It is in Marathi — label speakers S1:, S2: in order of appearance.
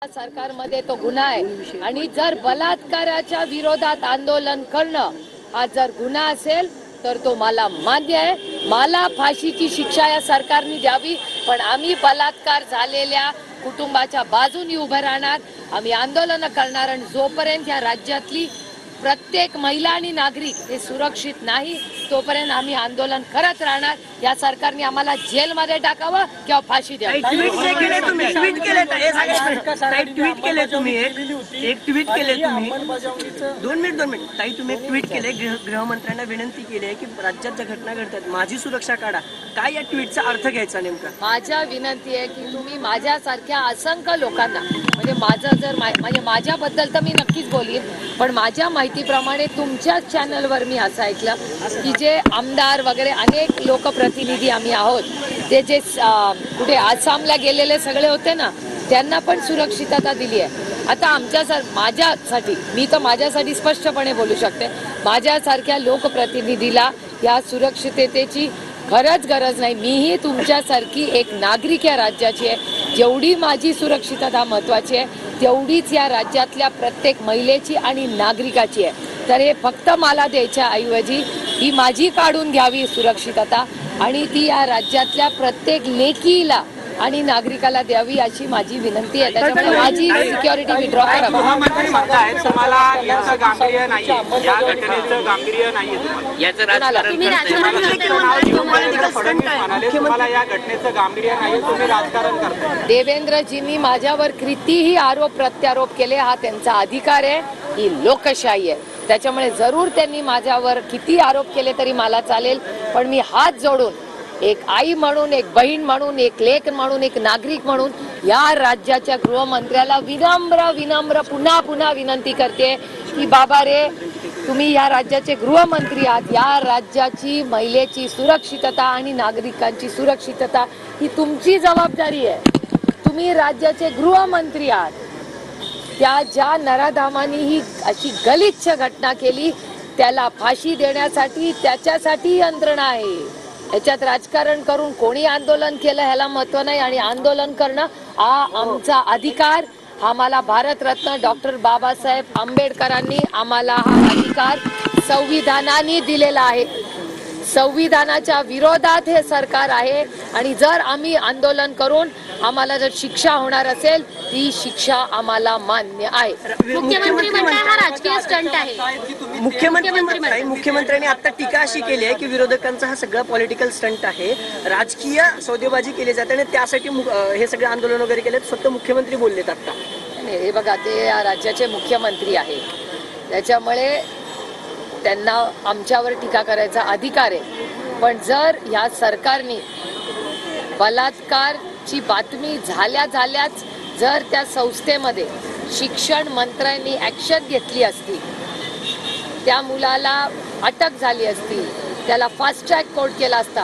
S1: सरकारमध्ये तो गुन्हा आहे आणि जर बलात्काराच्या विरोधात आंदोलन करणं हा जर गुन्हा असेल तर तो मला मान्य आहे। मला फाशीची शिक्षा या सरकारने द्यावी, पण आम्ही बलात्कार झालेल्या कुटुंबाच्या बाजूने उभे राहणार, आम्ही आंदोलन करणार आणि जोपर्यंत या राज्यातली प्रत्येक महिला आणि नागरिक हे सुरक्षित नाही तोपर्यंत आम्ही आंदोलन करत राहणार। या सरकारने आम्हाला जेलमध्ये टाकावं किंवा फाशी द्यावी।
S2: ट्विट केले तुम्ही एक ट्विट केले तुम्ही 2 मिनिट ताई, तुम्ही एक ट्विट केले, गृहमंत्र्यांना विनंती केली आहे की राज्यात ज्या घटना घडतात माझी सुरक्षा काढा। काय या ट्विटचा अर्थ घ्यायचा नेमका?
S1: माझ्या विनंती आहे की तुम्ही माझ्यासारख्या असंख्य लोकांना, म्हणजे माझं जर म्हणजे माझ्याबद्दल तर मी नक्कीच बोलीन, पण माझ्या माहितीप्रमाणे तुमच्याच चॅनलवर मी असं ऐकलं की जे आमदार वगैरे अनेक लोकप्रतिनिधी आम्ही आहोत ते जे कुठे आसामला गेलेले सगळे होते ना, त्यांना पण सुरक्षितता दिली आहे। आता माझ्यासाठी, मी तर माझ्यासाठी स्पष्टपणे बोलू शकते, माझ्यासारख्या लोकप्रतिनिधीला या सुरक्षिततेची खरंच गरज नाही। मीही तुमच्यासारखी एक नागरिक या राज्याची आहे। जेवढी माझी सुरक्षितता महत्त्वाची आहे तेवढीच या राज्यातल्या प्रत्येक महिलेची आणि नागरिकाची आहे। तर हे फक्त मला द्यायच्या ऐवजी ही माझी काढून घ्यावी सुरक्षितता आणि ती या राज्यातल्या प्रत्येक लेकीला आणि नागरिकाला द्यावी अशी माझी विनंती आहे। त्याच्यामुळे माझी सिक्युरिटी विड्रॉ करावी।
S3: गृहमंत्री म्हणतायत तुम्हाला याचं गांभीर्य नाही, या घटनेचं गांभीर्य नाही तुम्हाला, याचं राजकारण तुम्हाला या घटनेचं गांभीर्य नाही, तुम्ही राजकारण करताय।
S1: देवेंद्रजींनी माझ्यावर कितीही आरोप प्रत्यारोप केले, हा त्यांचा अधिकार आहे, ही लोकशाही आहे। त्याच्यामुळे जरूर त्यांनी माझ्यावर किती आरोप केले तरी मला चालेल, पण मी हात जोडून एक आई म्हणून, एक बहीण म्हणून, एक लेक म्हणून, एक नागरिक म्हणून या राज्याच्या गृहमंत्र्याला विनम्र पुन्हा विनंती करते की बाबा रे, तुम्ही या राज्याचे गृहमंत्री आहात, या राज्याची महिलेची सुरक्षितता आणि नागरिकांची सुरक्षितता ही तुमची जबाबदारी आहे। तुम्ही राज्याचे गृहमंत्री आहात। त्या ज्या नराधामांनी ही अशी गलिच्छ घटना केली त्याला फाशी देण्यासाठी त्याच्यासाठी यंत्रणा आहे। याच्यात राजकारण करून कोणी आंदोलन केलं ह्याला महत्त्व नाही, आणि आंदोलन करणं हा आमचा अधिकार, आम्हाला भारतरत्न डॉक्टर बाबासाहेब आंबेडकरांनी आम्हाला हा अधिकार संविधानाने दिलेला आहे। संविधानाच्या विरोधात हे सरकार आहे आणि जर आम्ही आंदोलन करून आम्हाला जर शिक्षा होणार असेल ती शिक्षा आम्हाला मान्य आहे।
S4: मुख्यमंत्री म्हणतात हा राजकीय स्टंट आहे।
S2: मुख्यमंत्र्यांनी आता टीका अशी केली आहे की विरोधकांचा हा सगळा पॉलिटिकल स्टंट आहे, राजकीय सौदेबाजी केली जाते आणि त्यासाठी हे सगळे आंदोलन वगैरे केले, स्वतः मुख्यमंत्री बोललेत आता।
S1: हे बघा, ते या राज्याचे मुख्यमंत्री आहे, त्याच्यामुळे त्यांना आमच्यावर टीका करायचा अधिकार आहे। पण जर ह्या सरकारने बलात्कारची बातमी झाल्याच जर त्या संस्थेमध्ये शिक्षण मंत्र्यांनी ॲक्शन घेतली असती, त्या मुलाला अटक झाली असती, त्याला फास्ट ट्रॅक कोर्ट केला असता,